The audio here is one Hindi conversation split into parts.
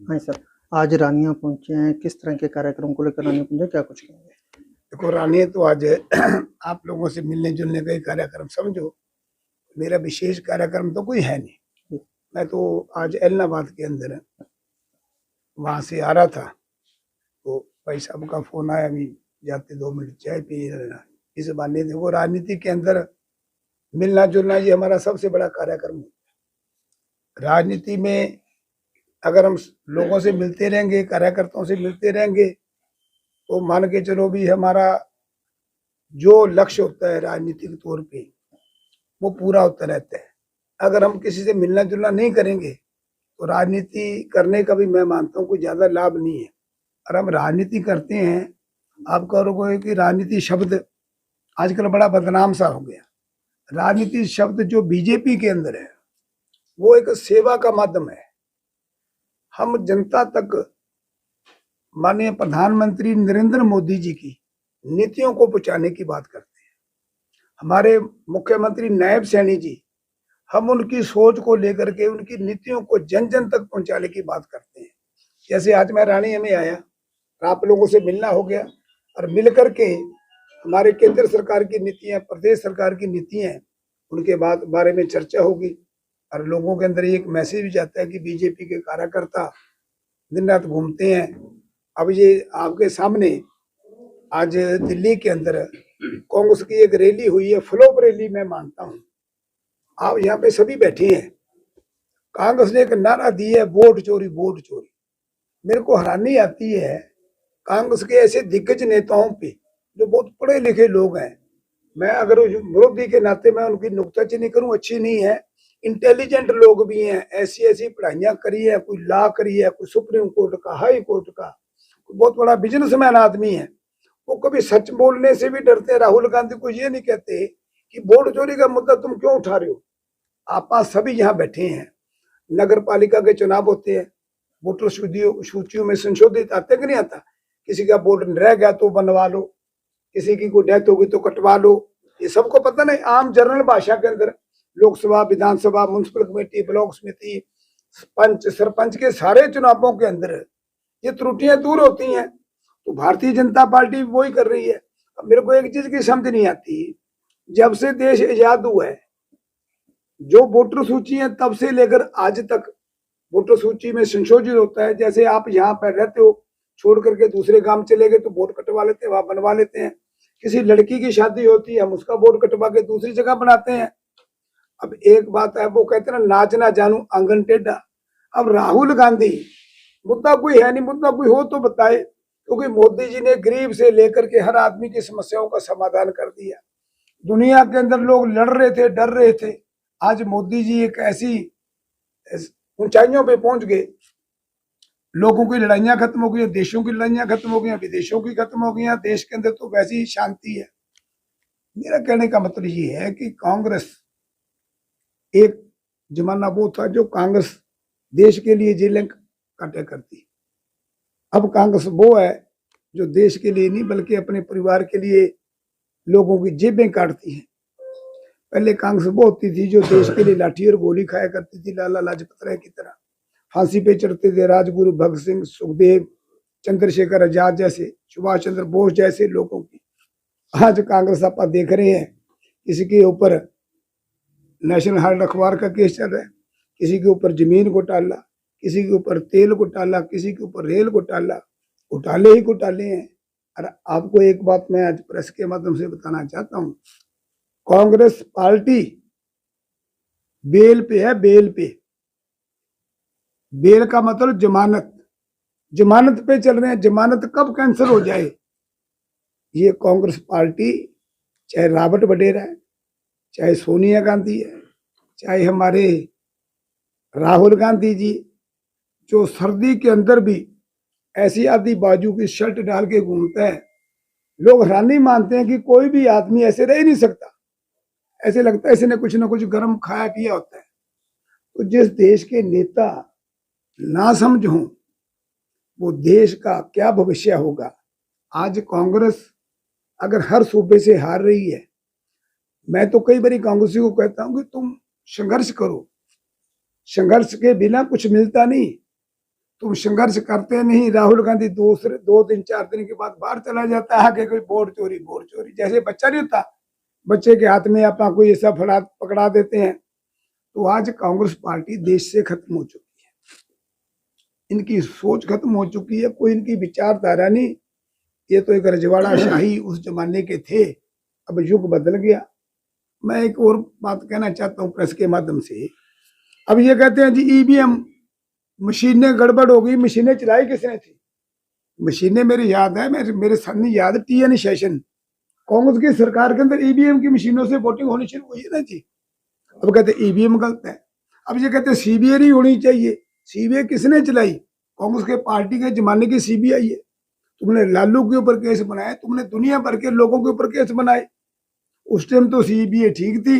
हाँ सर, आज रानिया पहुँचे हैं, किस तरह के कार्यक्रम को लेकर रानिया पहुँचे, क्या कुछ कहेंगे? देखो रानी तो आज आप लोगों से मिलने जुलने का ही कार्यक्रम समझो। मेरा विशेष कार्यक्रम तो कोई है नहीं। मैं तो आज एलनाबाद के अंदर वहां से आ रहा था, तो भाई साहब का फोन आया, अभी जाते 2 मिनट चाय पी लेना। इस बहाने देखो राजनीति के अंदर मिलना जुलना ये हमारा सबसे बड़ा कार्यक्रम है। राजनीति में अगर हम लोगों से मिलते रहेंगे, कार्यकर्ताओं से मिलते रहेंगे, तो मान के चलो भी हमारा जो लक्ष्य होता है राजनीतिक तौर पे वो पूरा होता रहता है। अगर हम किसी से मिलना जुलना नहीं करेंगे तो राजनीति करने का भी मैं मानता हूँ कोई ज्यादा लाभ नहीं है। और हम राजनीति करते हैं, आप कहोगे कि राजनीति शब्द आजकल बड़ा बदनाम सा हो गया। राजनीति शब्द जो बीजेपी के अंदर है वो एक सेवा का माध्यम है। हम जनता तक माननीय प्रधानमंत्री नरेंद्र मोदी जी की नीतियों को पहुंचाने की बात करते हैं। हमारे मुख्यमंत्री नायब सैनी जी, हम उनकी सोच को लेकर के उनकी नीतियों को जन जन तक पहुंचाने की बात करते हैं। जैसे आज मैं रानी में आया, आप लोगों से मिलना हो गया और मिलकर के हमारे केंद्र सरकार की नीतियां, प्रदेश सरकार की नीतियां, उनके बारे में चर्चा होगी और लोगों के अंदर एक मैसेज भी जाता है कि बीजेपी के कार्यकर्ता दिन रात घूमते हैं। अब ये आपके सामने आज दिल्ली के अंदर कांग्रेस की एक रैली हुई है, फ्लॉप रैली मैं मानता हूँ। आप यहाँ पे सभी बैठे हैं, कांग्रेस ने एक नारा दी है, वोट चोरी वोट चोरी। मेरे को हैरानी आती है कांग्रेस के ऐसे दिग्गज नेताओं पे जो बहुत पढ़े लिखे लोग हैं। मैं अगर विरोधी के नाते मैं उनकी नुक्ताचीनी करूं, अच्छी नहीं है। इंटेलिजेंट लोग भी हैं, ऐसी ऐसी पढ़ाइयां करी है, कोई लॉ करी है, कोई सुप्रीम कोर्ट का, हाई कोर्ट का, बहुत बड़ा बिजनेसमैन आदमी है। वो कभी सच बोलने से भी डरते हैं। राहुल गांधी को ये नहीं कहते कि वोट चोरी का मुद्दा तुम क्यों उठा रहे हो। आप सभी यहाँ बैठे हैं, नगर पालिका के चुनाव होते हैं, वोटर सूचियों में संशोधित आते कि नहीं आता। किसी का वोट रह गया तो बनवा लो, किसी की कोई डेथ होगी तो कटवा लो, ये सबको पता नहीं। आम जनरल भाषा के अंदर लोकसभा, विधानसभा, म्युनिसिपल कमेटी, ब्लॉक समिति, पंच, सरपंच के सारे चुनावों के अंदर ये त्रुटियां दूर होती हैं। तो भारतीय जनता पार्टी वही कर रही है। अब मेरे को एक चीज की समझ नहीं आती, जब से देश आजाद हुआ है, जो वोटर सूची है तब से लेकर आज तक वोटर सूची में संशोधित होता है। जैसे आप यहाँ पर रहते हो, छोड़ करके दूसरे गांव चले गए तो वोट कटवा लेते हैं, वहां बनवा लेते हैं। किसी लड़की की शादी होती है, हम उसका वोट कटवा के दूसरी जगह बनाते हैं। अब एक बात है, वो कहते हैं ना, नाच ना जानू आंगन टेढ़ा। अब राहुल गांधी, मुद्दा कोई है नहीं, मुद्दा कोई हो तो बताए, क्योंकि मोदी जी ने गरीब से लेकर के हर आदमी की समस्याओं का समाधान कर दिया। दुनिया के अंदर लोग लड़ रहे थे, डर रहे थे, आज मोदी जी एक ऐसी ऊंचाइयों पे पहुंच गए। लोगों की लड़ाइयां खत्म हो गई, देशों की लड़ाइयां खत्म हो गई, विदेशों की खत्म हो गई, देश के अंदर तो वैसी ही शांति है। मेरा कहने का मतलब ये है कि कांग्रेस, एक जमाना वो था जो कांग्रेस देश के लिए जेलें काटा करती। अब कांग्रेस वो है जो देश के लिए नहीं बल्कि अपने परिवार के लिए लोगों की जेबें काटती है। पहले कांग्रेस वो होती थी जो देश के लिए लाठी और गोली खाया करती थी, लाला लाजपत राय की तरह। फांसी पे चढ़ते थे राजगुरु भगत सिंह, सुखदेव, चंद्रशेखर आजाद जैसे, सुभाष चंद्र बोस जैसे लोगों की। आज कांग्रेस आप देख रहे हैं, किसी के ऊपर नेशनल हेराल्ड अखबार का केस चल रहा है, किसी के ऊपर जमीन घोटाला, किसी के ऊपर तेल घोटाला, किसी के ऊपर रेल घोटाला, घोटाले ही घोटाले हैं। और आपको एक बात मैं आज प्रेस के माध्यम से बताना चाहता हूँ, कांग्रेस पार्टी बेल पे है, बेल पे। बेल का मतलब जमानत, जमानत पे चल रहे हैं। जमानत कब कैंसिल हो जाए, ये कांग्रेस पार्टी, चाहे रॉबर्ट वडेरा है, चाहे सोनिया गांधी है, चाहे हमारे राहुल गांधी जी, जो सर्दी के अंदर भी ऐसी आधी बाजू की शर्ट डाल के घूमता है, लोग हैरानी मानते हैं कि कोई भी आदमी ऐसे रह ही नहीं सकता। ऐसे लगता है इसने कुछ ना कुछ गर्म खाया पिया होता है। तो जिस देश के नेता ना समझ हों, वो देश का क्या भविष्य होगा। आज कांग्रेस अगर हर सूबे से हार रही है, मैं तो कई बार कांग्रेसी को कहता हूं कि तुम संघर्ष करो, संघर्ष के बिना कुछ मिलता नहीं। तुम संघर्ष करते नहीं। राहुल गांधी दूसरे 2 दिन 4 दिन के बाद बाहर चला जाता है कि कोई वोट चोरी, जैसे बच्चा नहीं होता, बच्चे के हाथ में अपना कोई ऐसा फड़ा पकड़ा देते हैं। तो आज कांग्रेस पार्टी देश से खत्म हो चुकी है, इनकी सोच खत्म हो चुकी है, कोई इनकी विचारधारा नहीं। ये तो एक रजवाड़ा शाही उस जमाने के थे, अब युग बदल गया। मैं एक और बात कहना चाहता हूँ प्रेस के माध्यम से। अब ये कहते हैं जी ईवीएम मशीनें गड़बड़ हो गई, मशीनें चलाई किसने थी? मशीनें मेरी याद है, मेरे सामने याद है, टीएन सेशन कांग्रेस की सरकार के अंदर ईवीएम की मशीनों से वोटिंग होनी शुरू हुई है ना जी। अब कहते ईवीएम गलत है। अब ये कहते सीबीआई नहीं होनी चाहिए। सीबीआई किसने चलाई? कांग्रेस के पार्टी के जमाने की सीबीआई है। तुमने लालू के ऊपर केस बनाए, तुमने दुनिया भर के लोगों के ऊपर केस बनाए। उस टाइम तो सीबीआई ठीक थी,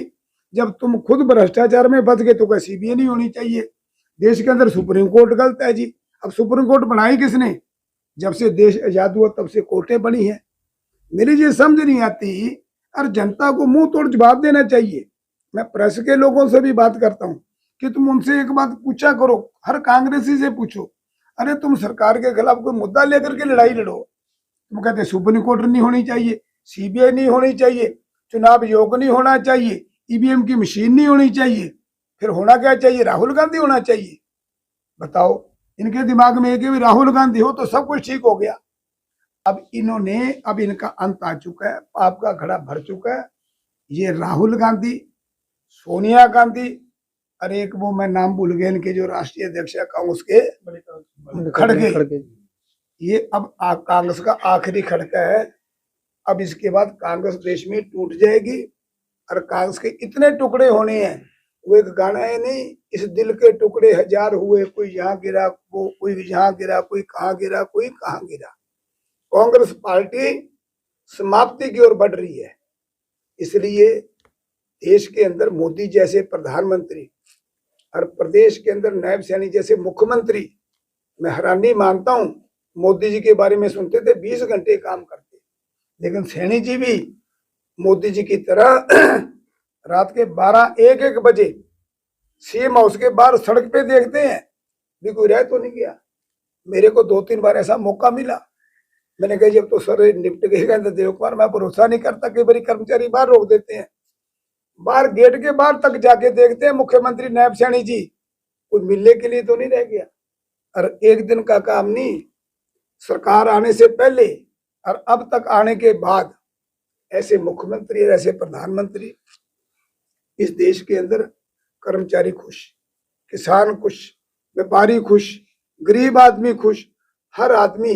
जब तुम खुद भ्रष्टाचार में फंस गए तो क्या सीबीआई नहीं होनी चाहिए? देश के अंदर सुप्रीम कोर्ट गलत है जी। अब सुप्रीम कोर्ट बनाई किसने? जब से देश आजाद हुआ तब से कोर्टें बनी है। मेरी ये समझ नहीं आती, और जनता को मुंह तोड़ जवाब देना चाहिए। मैं प्रेस के लोगों से भी बात करता हूँ कि तुम उनसे एक बात पूछा करो, हर कांग्रेसी से पूछो, अरे तुम सरकार के खिलाफ कोई मुद्दा लेकर के लड़ाई लड़ो। तुम कहते सुप्रीम कोर्ट नहीं होनी चाहिए, सीबीआई नहीं होनी चाहिए, चुनाव योग नहीं होना चाहिए, ईवीएम की मशीन नहीं होनी चाहिए, फिर होना क्या चाहिए? राहुल गांधी होना चाहिए। बताओ, इनके दिमाग में एक भी राहुल गांधी हो तो सब कुछ ठीक हो गया। अब इनका अंत आ चुका है, पाप का घड़ा भर चुका है। ये राहुल गांधी, सोनिया गांधी, और एक वो मैं नाम भूल गया इनके जो राष्ट्रीय अध्यक्ष है कांग्रेस के, खड़गे। ये अब कांग्रेस का आखिरी खड़का है। अब इसके बाद कांग्रेस देश में टूट जाएगी, और कांग्रेस के इतने टुकड़े होने हैं। वो एक गाना है नहीं, इस दिल के टुकड़े हजार हुए, कोई यहाँ गिरा, वो कोई यहाँ गिरा, कोई कहाँ गिरा, कोई कहाँ गिरा। कांग्रेस पार्टी समाप्ति की ओर बढ़ रही है। इसलिए देश के अंदर मोदी जैसे प्रधानमंत्री और प्रदेश के अंदर नायब सैनी जैसे मुख्यमंत्री, मैं हैरानी मानता हूं। मोदी जी के बारे में सुनते थे 20 घंटे काम करते, लेकिन सैनी जी भी मोदी जी की तरह रात के 12-1 बजे सीएम हाउस के बाहर सड़क पे देखते हैं, भी कोई रह तो नहीं गया। मेरे को 2-3 बार ऐसा मौका मिला, मैंने कहा जब तो सर निपट गएगा तो देव कुमार, मैं भरोसा नहीं करता, कई बार कर्मचारी बाहर रोक देते हैं, बाहर गेट के बाहर तक जाके देखते हैं मुख्यमंत्री नायब सैनी जी कुछ मिलने के लिए तो नहीं रह गया। और एक दिन का काम नहीं, सरकार आने से पहले और अब तक आने के बाद ऐसे मुख्यमंत्री, ऐसे प्रधानमंत्री, इस देश के अंदर कर्मचारी खुश, किसान खुश, व्यापारी खुश, गरीब आदमी खुश, हर आदमी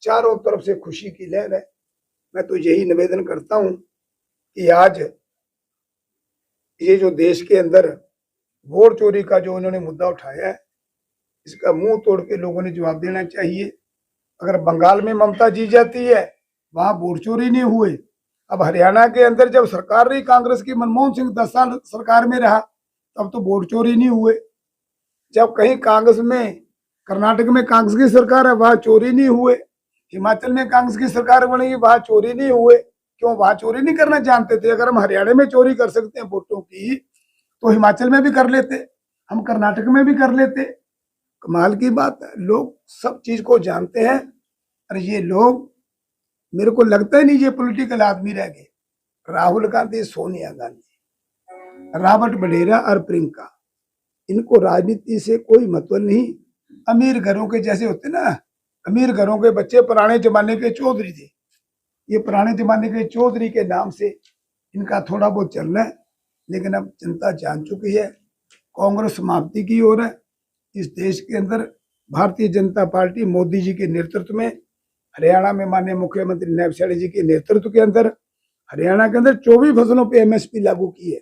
चारों तरफ से खुशी की लहर है। मैं तो यही निवेदन करता हूं कि आज ये जो देश के अंदर वोट चोरी का जो उन्होंने मुद्दा उठाया है, इसका मुंह तोड़ के लोगों ने जवाब देना चाहिए। अगर बंगाल में ममता जीत जाती है, वहां वोट चोरी नहीं हुए। अब हरियाणा के अंदर जब सरकार रही कांग्रेस की, मनमोहन सिंह 10 साल सरकार में रहा, तब तो वोट चोरी नहीं हुए। जब कहीं कांग्रेस में, कर्नाटक में कांग्रेस की सरकार है, वहां चोरी नहीं हुए। हिमाचल में कांग्रेस की सरकार बनेगी, वहां चोरी नहीं हुए। क्यों? वहां चोरी नहीं करना जानते थे। अगर हम हरियाणा में चोरी कर सकते हैं वोटों की, तो हिमाचल में भी कर लेते, हम कर्नाटक में भी कर लेते। कमाल की बात है, लोग सब चीज को जानते हैं। और ये लोग, मेरे को लगता ही नहीं ये पॉलिटिकल आदमी रह गए। राहुल गांधी, सोनिया गांधी, रॉबर्ट वडेरा और प्रियंका, इनको राजनीति से कोई मतलब नहीं। अमीर घरों के जैसे होते ना, अमीर घरों के बच्चे पुराने जमाने के चौधरी थे। ये पुराने जमाने के चौधरी के नाम से इनका थोड़ा बहुत चलना है, लेकिन अब जनता जान चुकी है कांग्रेस समाप्ति की ओर है। इस देश के अंदर भारतीय जनता पार्टी मोदी जी के नेतृत्व में, हरियाणा में माननीय मुख्यमंत्री नायब सैनी जी के नेतृत्व के अंदर, हरियाणा के अंदर 24 फसलों पे एमएसपी लागू की है।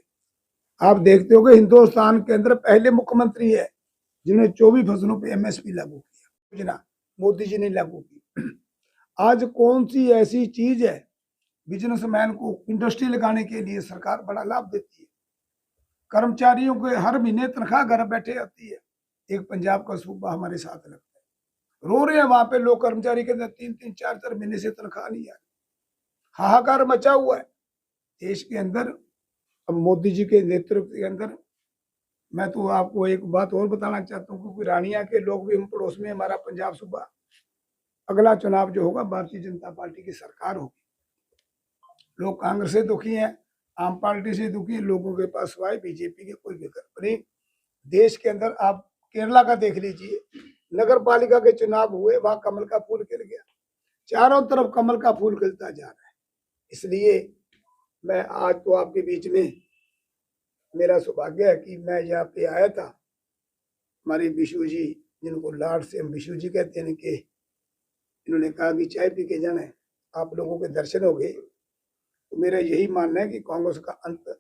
आप देखते हो हिंदुस्तान के अंदर पहले मुख्यमंत्री है जिन्होंने 24 फसलों पे एमएसपी लागू किया, योजना मोदी जी ने लागू की। आज कौन सी ऐसी चीज है बिजनेसमैन को इंडस्ट्री लगाने के लिए सरकार बड़ा लाभ देती है? कर्मचारियों को हर महीने तनख्वाह घर बैठे आती है। एक पंजाब का सूबा हमारे साथ लगता है, रो रहे हैं वहां पे लोग, कर्मचारी के अंदर 3-3, 4-4 महीने से तनख्वाह नहीं आ रही। हाहाकार मचा हुआ है देश के अंदर। अब मोदी जी के नेतृत्व के अंदर मैं तो आपको एक बात और बताना चाहता हूँ, क्योंकि रानिया के लोग भी हम पड़ोस में, हमारा पंजाब सूबा, अगला चुनाव जो होगा भारतीय जनता पार्टी की सरकार होगी। लोग कांग्रेस से दुखी हैं, आम पार्टी से दुखी हैं, लोगों के पास सिवाय बीजेपी के कोई विकल्प नहीं। देश के अंदर आप केरला का देख लीजिए, नगर पालिका के चुनाव हुए, वहां कमल का फूल खिल गया, चारों तरफ कमल का फूल खिलता जा रहा है। इसलिए मैं आज तो आपके बीच में, मेरा सौभाग्य है कि मैं यहाँ पे आया था। हमारे विशु जी, जिनको लाड से हम विशु जी कहते हैं, कि इन्होंने कहा कि चाय पी के जाना है, आप लोगों के दर्शन हो गए। तो मेरा यही मानना है कि कांग्रेस का अंत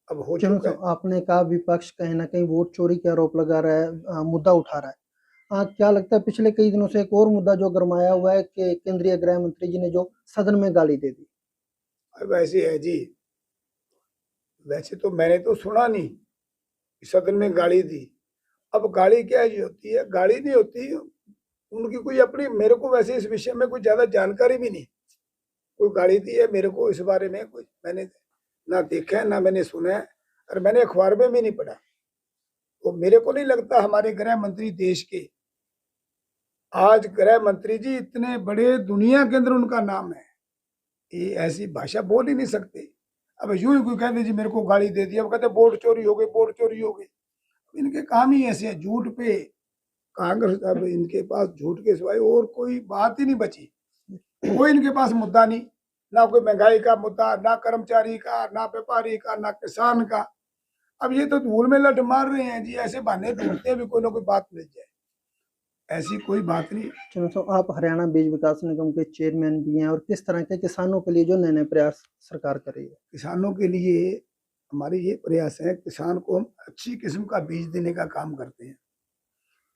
अब हो चलो, चुका तो है। आपने कहा विपक्ष कहीं ना कहीं वोट चोरी के आरोप लगा रहा है, मुद्दा उठा रहा है। क्या लगता है पिछले कई दिनों से एक और मुद्दा जो गरमाया हुआ है कि केंद्रीय गृह मंत्री जी ने जो सदन में गाली दे दी। अब ऐसे है जी, वैसे तो मैंने तो सुना नहीं कि सदन में गाली दी। अब गाली क्या जी होती है, गाली नहीं होती उनकी कोई अपनी, मेरे को वैसे इस विषय में कोई ज्यादा जानकारी भी नहीं। कोई गाली दी है मेरे को, इस बारे में कुछ मैंने ना देखा है, ना मैंने सुना है, और मैंने अखबार में भी नहीं पढ़ा। तो मेरे को नहीं लगता हमारे गृह मंत्री देश के, आज गृह मंत्री जी इतने बड़े दुनिया के अंदर उनका नाम है, ये ऐसी भाषा बोल ही नहीं सकते। अब यूं ही कोई कहते जी मेरे को गाली दे दी, अब कहते वोट चोरी हो गई, वोट चोरी हो गई। इनके काम ही ऐसे है, झूठ पे कांग्रेस। अब इनके पास झूठ के सिवाय और कोई बात ही नहीं बची। कोई इनके पास मुद्दा नहीं, ना कोई महंगाई का मुद्दा, ना कर्मचारी का, ना व्यापारी का, ना किसान का। अब ये तो धूल में लट मार रहे हैं जी, ऐसे बहाने ढूंढते हैं भी कोई ना कोई बात मिल जाए, ऐसी कोई बात नहीं। चलो, तो आप हरियाणा बीज विकास निगम के चेयरमैन भी हैं, और किस तरह के किसानों के लिए जो नए नए प्रयास सरकार कर रही है। किसानों के लिए हमारी ये प्रयास है, किसान को हम अच्छी किस्म का बीज देने का काम करते हैं।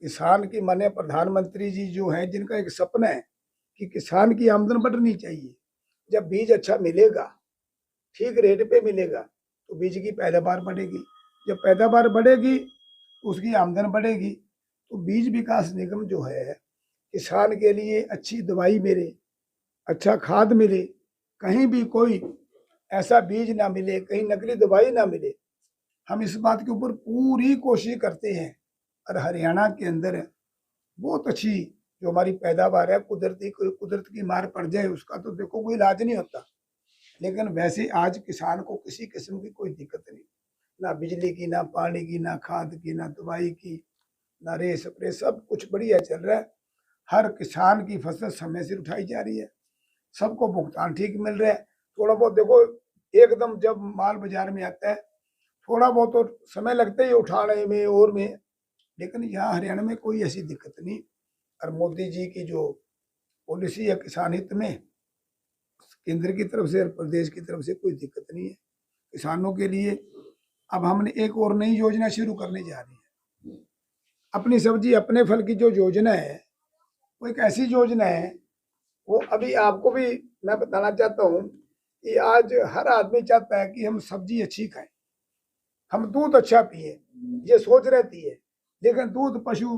किसान की माने प्रधानमंत्री जी जो है, जिनका एक सपना है कि किसान की आमदन बढ़नी चाहिए। जब बीज अच्छा मिलेगा, ठीक रेट पे मिलेगा, तो बीज की पैदावार बढ़ेगी। जब पैदावार बढ़ेगी तो उसकी आमदन बढ़ेगी। तो बीज विकास निगम जो है, किसान के लिए अच्छी दवाई मिले, अच्छा खाद मिले, कहीं भी कोई ऐसा बीज ना मिले, कहीं नकली दवाई ना मिले, हम इस बात के ऊपर पूरी कोशिश करते हैं। और हरियाणा के अंदर बहुत अच्छी जो हमारी पैदावार है, कुदरत की मार पड़ जाए उसका तो देखो कोई इलाज नहीं होता, लेकिन वैसे आज किसान को किसी किस्म की कोई दिक्कत नहीं, ना बिजली की, ना पानी की, ना खाद की, ना दवाई की, ना रे स्प्रे, सब कुछ बढ़िया चल रहा है। हर किसान की फसल समय से उठाई जा रही है, सबको भुगतान ठीक मिल रहा है। थोड़ा बहुत देखो, एकदम जब माल बाजार में आता है, थोड़ा बहुत तो समय लगता है उठाने में और में, लेकिन यहाँ हरियाणा में कोई ऐसी दिक्कत नहीं। और मोदी जी की जो पॉलिसी है किसान हित में, केंद्र की तरफ से और प्रदेश की तरफ से कोई दिक्कत नहीं है किसानों के लिए। अब हमने एक और नई योजना शुरू करने जा रही है, अपनी सब्जी अपने फल की जो योजना है, वो एक ऐसी योजना है, वो अभी आपको भी मैं बताना चाहता हूँ कि आज हर आदमी चाहता है कि हम सब्जी अच्छी खाएं, हम दूध अच्छा पिए, ये सोच रहती है। लेकिन दूध पशु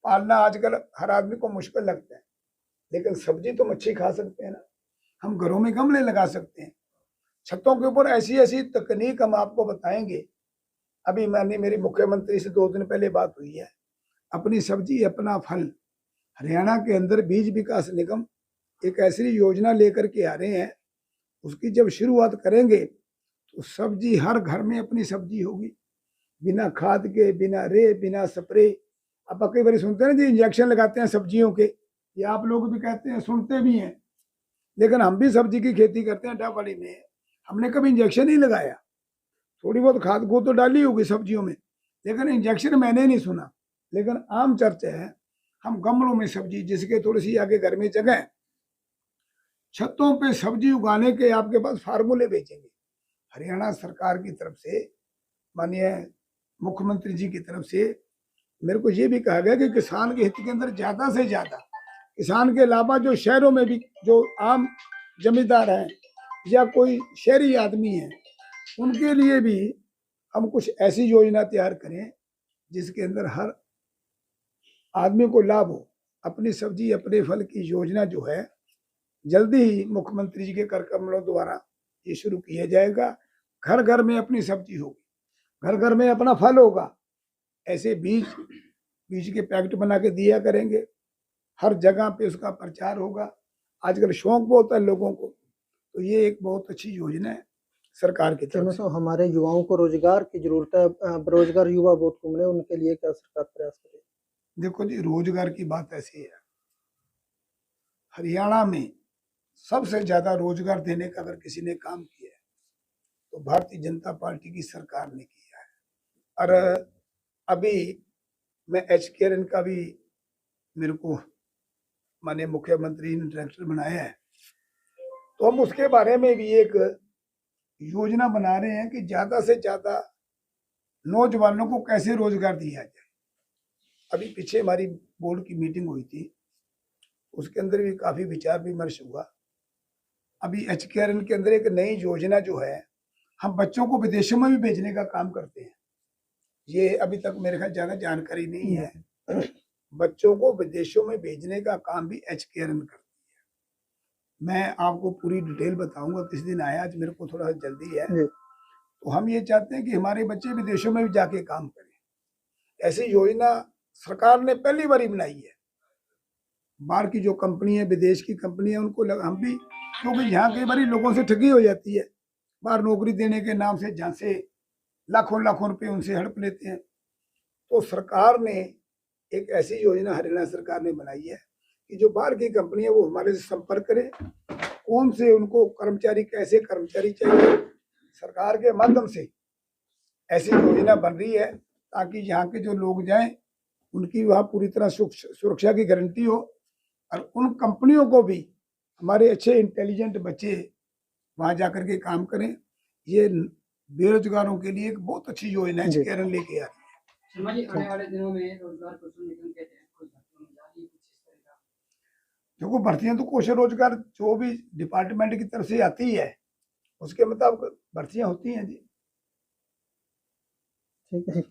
पालना आजकल हर आदमी को मुश्किल लगता है, लेकिन सब्जी तो अच्छी खा सकते हैं ना। हम घरों में गमले लगा सकते हैं, छतों के ऊपर ऐसी ऐसी तकनीक हम आपको बताएंगे। अभी मैंने मेरी मुख्यमंत्री से 2 दिन पहले बात हुई है, अपनी सब्जी अपना फल, हरियाणा के अंदर बीज विकास निगम एक ऐसी योजना लेकर के आ रहे हैं। उसकी जब शुरुआत करेंगे तो सब्जी हर घर में अपनी सब्जी होगी, बिना खाद के, बिना रे, बिना स्प्रे। अब कई बार सुनते हैं ना जी, इंजेक्शन लगाते हैं सब्जियों के, ये आप लोग भी कहते हैं, सुनते भी हैं, लेकिन हम भी सब्जी की खेती करते हैं डावाड़ी में, हमने कभी इंजेक्शन नहीं लगाया। थोड़ी बहुत खाद को तो डाली होगी सब्जियों में, लेकिन इंजेक्शन मैंने नहीं सुना। लेकिन आम चर्चा है, हम गमलों में सब्जी, जिसके थोड़ी सी आगे घर में जगह, छतों पे सब्जी उगाने के आपके पास फार्मूले बेचेंगे। हरियाणा सरकार की तरफ से, माननीय मुख्यमंत्री जी की तरफ से मेरे को ये भी कहा गया कि किसान के हित के अंदर ज्यादा से ज्यादा, किसान के अलावा जो शहरों में भी जो आम जमींदार हैं या कोई शहरी आदमी है, उनके लिए भी हम कुछ ऐसी योजना तैयार करें जिसके अंदर हर आदमी को लाभ हो। अपनी सब्जी अपने फल की योजना जो है, जल्दी ही मुख्यमंत्री जी के कर कमलों द्वारा ये शुरू किया जाएगा। घर घर में अपनी सब्जी होगी, घर घर में अपना फल होगा, ऐसे बीज बीज के पैकेट बना के दिया करेंगे, हर जगह पे उसका प्रचार होगा। आजकल शौक बहुत है लोगों को, तो ये एक बहुत अच्छी योजना है सरकार की तरफ चलो से। तो हमारे युवाओं को रोजगार की जरूरत है, बेरोजगार युवा बहुत घूम रहे हैं, उनके लिए क्या सरकार प्रयास करे? देखो जी, रोजगार की बात ऐसी है, हरियाणा में सबसे ज्यादा रोजगार देने का अगर किसी ने काम किया है तो भारतीय जनता पार्टी की सरकार ने किया है। और अभी मैं HKRN का भी, मेरे को माननीय मुख्यमंत्री ने डायरेक्टर बनाया है, तो हम उसके बारे में भी एक योजना बना रहे हैं कि ज्यादा से ज्यादा नौजवानों को कैसे रोजगार दिया जाए। अभी पीछे हमारी बोर्ड की मीटिंग हुई थी, उसके अंदर भी काफी विचार विमर्श हुआ। अभी HKRN के अंदर एक नई योजना जो है, हम बच्चों को विदेशों में भी भेजने का काम करते हैं। ये अभी तक मेरे ख्याल ज्यादा जानकारी नहीं है। बच्चों को विदेशों में भेजने का काम भी HKRN करती है। मैं आपको पूरी डिटेल बताऊंगा किस दिन आया, आज मेरे को थोड़ा जल्दी है। जी। तो हम ये चाहते हैं कि हमारे बच्चे विदेशों में भी जाके काम करें। ऐसी योजना सरकार ने पहली बार बनाई है। बाहर की जो कंपनी है, विदेश की कंपनी है, उनको हम भी, क्योंकि यहाँ कई बार लोगों से ठगी हो जाती है, बाहर नौकरी देने के नाम से जहाँ से लाखों लाखों रुपए उनसे हड़प लेते हैं। तो सरकार ने एक ऐसी योजना हरियाणा सरकार ने बनाई है कि जो बाहर की कंपनी है वो हमारे से संपर्क करे, कौन से उनको कर्मचारी, कैसे कर्मचारी चाहिए, सरकार के माध्यम से ऐसी योजना बन रही है ताकि यहाँ के जो लोग जाएं उनकी वहाँ पूरी तरह सुरक्षा की गारंटी हो, और उन कंपनियों को भी हमारे अच्छे इंटेलिजेंट बच्चे वहाँ जाकर के काम करें। ये बेरोजगारों के लिए एक बहुत अच्छी योजना है HKRN लेके आ रही है। शर्मा जी, आने वाले दिनों में रोजगार कौशल निगम के तहत कुछ भर्तियां होने जा रही है, कुछ इस तरह का? देखो, भर्तियां तो कौशल रोजगार जो भी डिपार्टमेंट की तरफ से आती है उसके मुताबिक भर्तियां होती हैं जी। ठीक है।